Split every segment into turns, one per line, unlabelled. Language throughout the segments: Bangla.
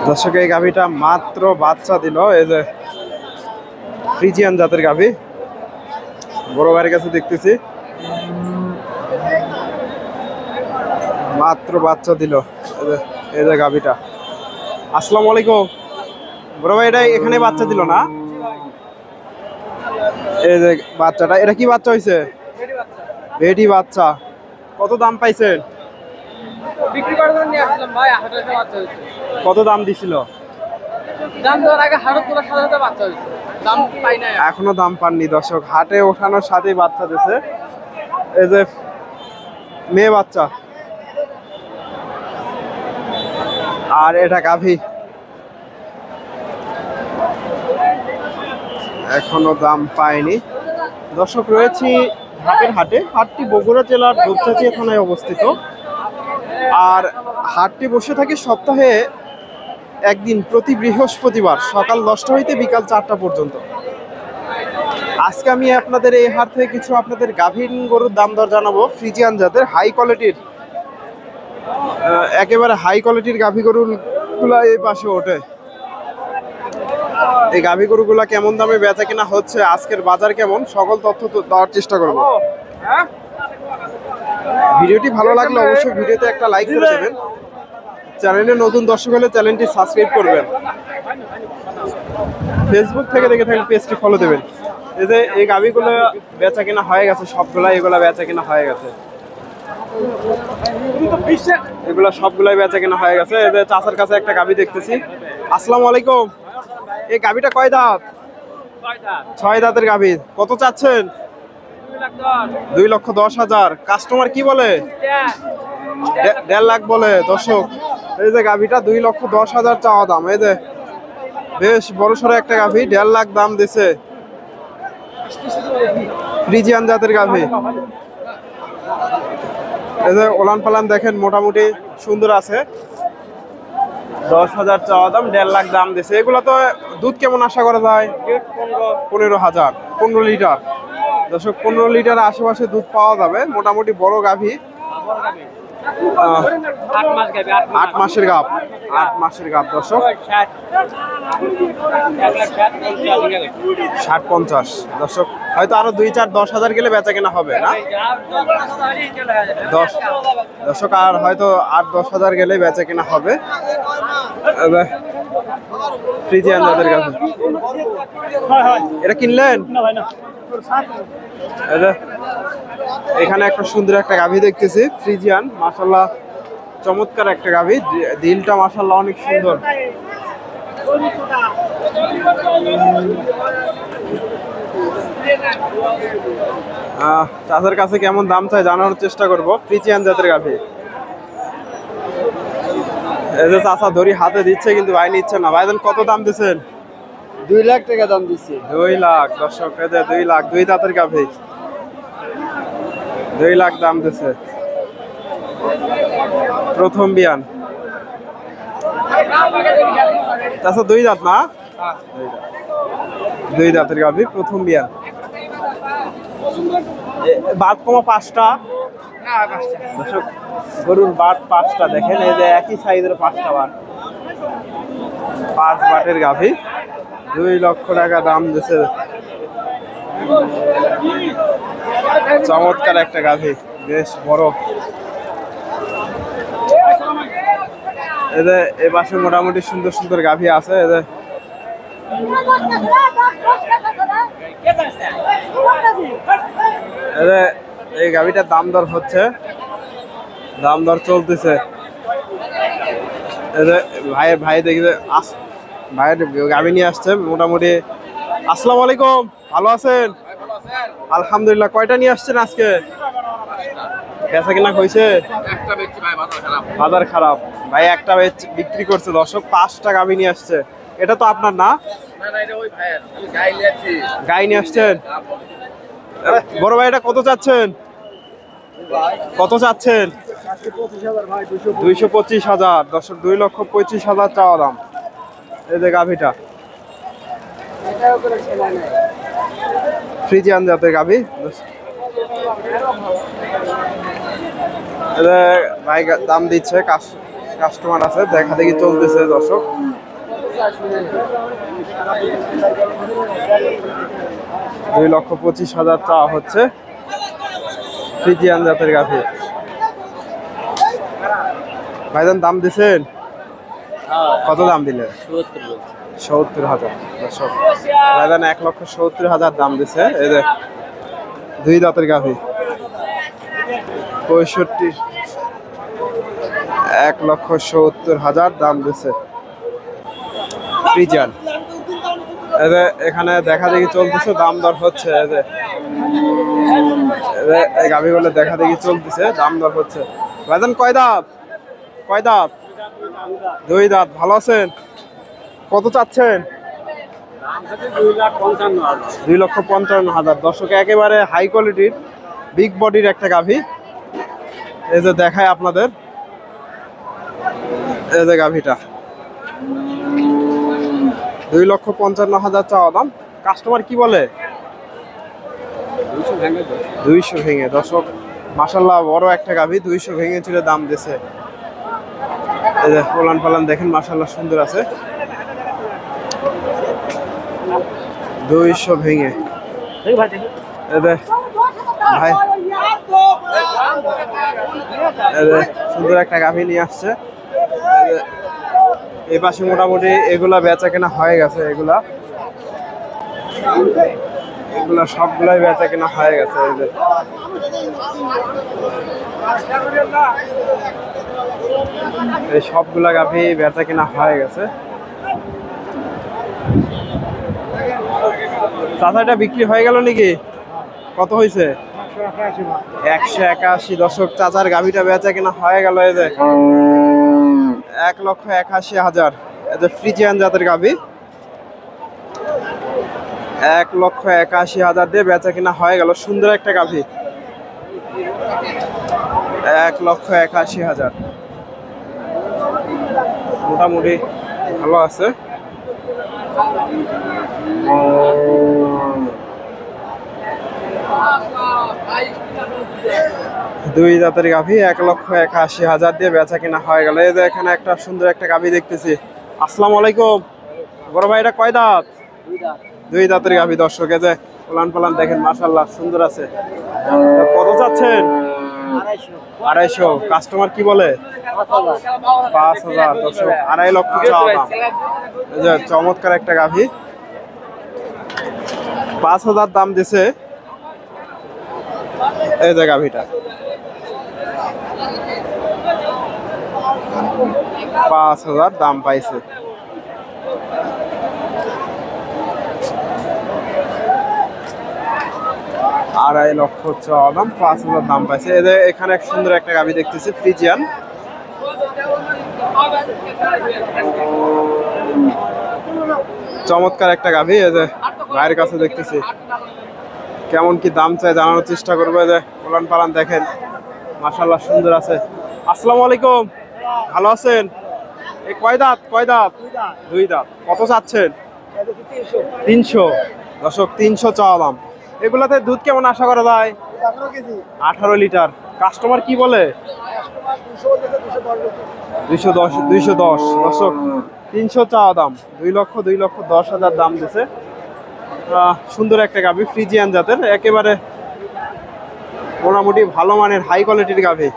দর্শক এই গাভীটা মাত্র বাচ্চা দিল, এই যে ফ্রিজিয়ান জাতের গাভী, বড় ভাইয়ের কাছে দেখতেছি মাত্র বাচ্চা দিল। এই যে গাভীটা। আসসালামু আলাইকুম বড় ভাই, এটা এখানে বাচ্চা দিল না? এই যে বাচ্চাটা, এটা কি বাচ্চা হয়েছে? বেটি বাচ্চা। কত দাম পাইছেন?
বিক্রি করার জন্য নিয়ে আসলাম ভাই, 28টা বাচ্চা হয়েছে।
কত দাম দিছিল?
দাম দেওয়ার আগে হাড়ত তোলা 7,000 বাচ্চা হয়েছে, দাম পাই না
এখনো দাম পাননি দর্শক, হাটে ওঠানোর সাথেই বাচ্চা দিছে। এই যে মেয়ে বাচ্চা, আর এটা গাভী, এখনো দাম পায়নি দর্শক। রয়েছি ঢাকের হাটে। হাটটি বগুড়া জেলার দুপচাচিয়া থানায় অবস্থিত, আর হাটটি বসে থাকে সপ্তাহে একদিন, প্রতি বৃহস্পতিবার সকাল 10টা হইতে বিকাল 4টা পর্যন্ত। আজকে আমি আপনাদের এই হাট থেকে কিছু আপনাদের গাভীর গরুর দাম দর জানাবো। ফ্রিজিয়ান জাতের হাই কোয়ালিটির, একেবারে হাই কোয়ালিটির গাভী গরুগুলা এই পাশে ওঠে। এই গাভী গরুগুলা কেমন দামে বেচা কিনা হচ্ছে, আজকের বাজার কেমন, সকল তথ্য দেওয়ার চেষ্টা করব। ভিডিওটি ভালো লাগলে অবশ্যই ভিডিওতে একটা লাইক করে দেবেন। চ্যানেলে নতুন দর্শক হলে চ্যানেলটি সাবস্ক্রাইব করবেন। ফেসবুক থেকে দেখে থাকলে পেজটি ফলো দেবেন। এই যে এই গাভীগুলো বেচা কিনা হয়ে গেছে, সবগুলা এগুলা বেচা কিনা হয়ে গেছে, এগুলা সবগুলাই বেচা কিনা হয়ে গেছে। এই যে চাচার কাছে একটা গাভী দেখতেছি। আসসালামু আলাইকুম। এই গাভীটা কয় দাঁত? 6 দাঁতের গাভী। কত চাচ্ছেন? 2,10,000। কাস্টমার কি বলে? 1.5 লাখ বলে দর্শক। এই যে গাভীটা 2,10,000 চাওয়া দাম। এই যে বেশ বড়সড় একটা গাভী, 1.5 লাখ দাম দিছে। ফ্রিজিয়ান জাতের গাভী। এই যে ওলান পালান দেখেন, মোটামুটি সুন্দর আছে। 10,000 চাওয়া দাম, 1.5 লাখ দাম দিছে। এগুলো তো দুধ কেমন আশা করা যায়? 15,000, 15 লিটার দর্শক। 15 লিটার আশেপাশে দুধ পাওয়া যাবে। মোটামুটি বড় গাভী, 8 মাসের গাভ, 8 মাসের গাভ দর্শক। 60-50 দর্শক। হয়তো আরো 2-4-10,000 গেলে বেচা কেনা হবে না দর্শক, আর হয়তো 8-10,000 গেলে বেচা কেনা হবে। ফ্রিজিয়ান জাতের গাভী। এটা কিনলেন? এখানে একটা সুন্দর একটা গাভী দেখতেছি, ফ্রিজিয়ান, মাশাআল্লাহ চমৎকার একটা গাভী। দিলটা মাশাআল্লাহ অনেক সুন্দর। চাচার কাছে কেমন দাম চাই জানানোর চেষ্টা করব। ফ্রিজিয়ান জাতের গাভী। এই যে চাচা দড়ি হাতে দিচ্ছে, কিন্তু ভাই নিচ্ছে না। ভাইজান কত দাম দিচ্ছেন?
2 লাখ টাকা দাম দিচ্ছে।
2 লাখ দর্শক। এই যে 2 লাখ, 2 দাঁতের গাভী, 2 লাখ দাম দিচ্ছে। প্রথম বিয়ান। চাচা 2 দাঁত না? 2 দাঁতের গাভী, প্রথম বিয়ান। বাট কমা 5টা দর্শক, গরুর বাট 5টা দেখেন। এই যে একই সাইজের 5টা বাট, 5 বাটের গাভী, 2 লক্ষ টাকা দাম দিচ্ছে। চমৎকার একটা গাভী, বেশ বড়। এদের এ পাশে মোটামুটি সুন্দর সুন্দর গাভী আছে। এদের এই গাভীটার দাম দর হচ্ছে, দাম দর চলতেছে। ভাই দেখি ভাইয়ের গাভী নিয়ে আসছে মোটামুটি। আসসালামু আলাইকুম, ভালো আছেন? আলহামদুলিল্লাহ। কয়টা নিয়ে আসছেন আজকে? বেচা কিনা হয়েছে? বাজার খারাপ। ভাই একটা বিক্রি করছে দর্শক, 5টা গাভী নিয়ে আসছে। এটা তো আপনার না? গাই নিয়ে আসছেন? বড় ভাই এটা কত চাচ্ছেন? কত চাচ্ছেন? 225,000 দর্শক। 2,25,000 চাওয়া দাম। এই যে গাভীটা ফ্রিজিয়ান জাতের গাভী। ভাই দাম দিচ্ছে কাস্টমার আছে, দেখা দেখি চলতেছে দর্শক। দুই লক্ষ 25,000 চাওয়া হচ্ছে ফ্রিজিয়ান জাতের গাভী। ভাইজান দাম দিছেন? কত দাম দিলেন? 70,000 দর্শক। ভাইজান 1,70,000 দাম দিছে। এই যে দুই দাঁতের গাভী 65, 1,70,000 দাম দিছে ফ্রিজিয়ান। এই যে এখানে দেখা দেখি চলতেছে, দাম দর হচ্ছে। এই যে এই গাভীগুলো দেখা দেখি চলতেছে, দাম দর হচ্ছে। ভাইজান কয় দাঁত? কয় দাঁত? দুই দাঁত। ভালো আছেন? কত চাচ্ছেন? 2,55,000 দর্শক। একেবারে হাই কোয়ালিটির বিগ বডির একটা গাভী। এই যে দেখায় আপনাদের, এই যে গাভীটা 2,55,000 চাওয়া দাম। কাস্টমার কি বলে? 200 ভেঙে দর্শক। মাশাল্লাহ বড় একটা গাভী, 200 ভেঙে ছিল দাম দিছে। এই যে পোলান পালান দেখেন, মাশাল্লাহ সুন্দর আছে। 200 ভেঙে। ভাই সুন্দর একটা গাভী নিয়ে আসছে। এই পাশে মোটামুটি এগুলা বেচা কেনা হয়ে গেছে। এগুলা সবগুলাই বেচা কেনা হয়ে গেছে। এই সবগুলা গাভী বেচা কেনা হয়ে গেছে। চাচাটা বিক্রি হয়ে গেল নাকি? কত হয়েছে? 181 দর্শক। চাচার গাভীটা বেচা কেনা হয়ে গেল। এই যে 1,81,000। এই যে ফ্রিজিয়ান জাতের গাভী 1,81,000 দিয়ে বেচা কেনা হয়ে গেল। সুন্দর একটা গাভী, 1,81,000 মোটামুটি ভালো আছে। দুই দাঁতের গাভী 1,81,000 দিয়ে বেচা কিনা হয়ে গেল। এই যে এখানে একটা সুন্দর একটা গাভী দেখতেছি। আসসালামু আলাইকুম বড় ভাই, এটা কয় দাঁত? দুই দাঁতের গাভী দর্শক। এই যে পোলান পালান দেখেন, মাশাআল্লাহ সুন্দর আছে। কত চাচ্ছেন? 250। কাস্টমার কি বলে? 5,000 দর্শক। 2.5 লক্ষ চাওয়া দাম। এই যে চমৎকার একটা গাভী, 5,000 দাম দিছে। এই যে গাভীটা 5,000 দাম পাইছে। আড়াই লক্ষ চাওয়া দাম, 5,000 দাম পাইছে। এদের এখানে এক সুন্দর একটা গাভী দেখতেছি ফ্রিজিয়ান। চমৎকার একটা গাভী। এই যে ভাইয়ের কাছে দেখতেছি, কেমন কি দাম চাই জানানোর চেষ্টা করবো। এই যে পোলান পালান দেখেন, মাশাআল্লাহ সুন্দর আছে। আসসালামু আলাইকুম, ভালো আছেন? এই কয় দাঁত? কয় দাঁত? দুই দাঁত। কত চাচ্ছেন? 300 দর্শক। 300 চাওয়া দাম। এগুলাতে দুধ কেমন আশা করা যায়? 18 লিটার। কাস্টমার কি বলে? 210 দর্শক। 300 চাওয়া দাম। 2,10,000 দাম দিছে। সুন্দর একটা গাভী, ফ্রিজিয়ান জাতের, একেবারে মোটামুটি ভালো মানের হাই কোয়ালিটির গাভী।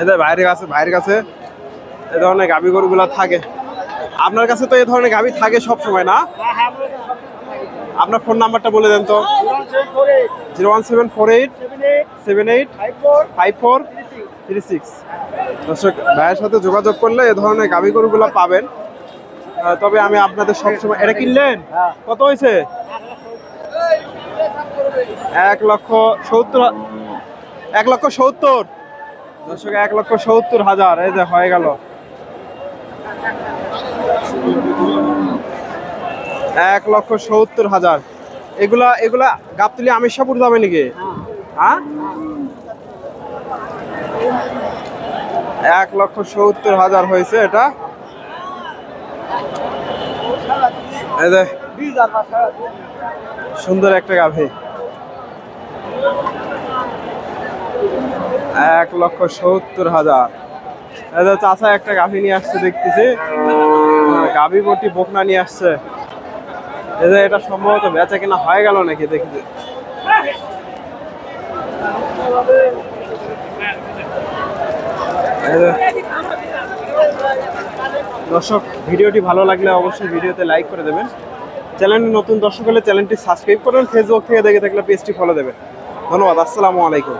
এদের ভাইয়ের কাছে এই ধরনের গাভী গরুগুলা থাকে। আপনার কাছে তো এই ধরনের গাভী থাকে সব সময় না? আপনার ফোন নাম্বারটা বলে দেন তো। 01748785436। দর্শক ভাইয়ের সাথে যোগাযোগ করলে এই ধরনের গাভী গরুগুলা পাবেন। তবে আমি আপনাদের সবসময়, এটা কিনলেন কত হয়েছে? 1,70,000। 1,70,000 দর্শক। 1,70,000 এই যে হয়ে গেল। 1,70,000। এগুলা গাবতলি আমিরশাপুর যাবে নাকি? হ্যাঁ, 1,70,000 হয়েছে এটা। এই যে সুন্দর একটা গাভী, 1,70,000। চাচা একটা গাভী নিয়ে আসছে দেখতেছি, গাভী বটি বকনা নিয়ে আসছে। এটা সম্ভবত বেচা কিনা হয়ে গেল নাকি দেখি। দর্শক, ভিডিওটি ভালো লাগলে অবশ্যই ভিডিওতে লাইক করে দেবেন। চ্যানেলে নতুন দর্শক হলে চ্যানেলটি সাবস্ক্রাইব করবেন। ফেসবুক থেকে দেখে থাকলে পেজটি ফলো দেবেন। ধন্যবাদ। আসসালামু আলাইকুম।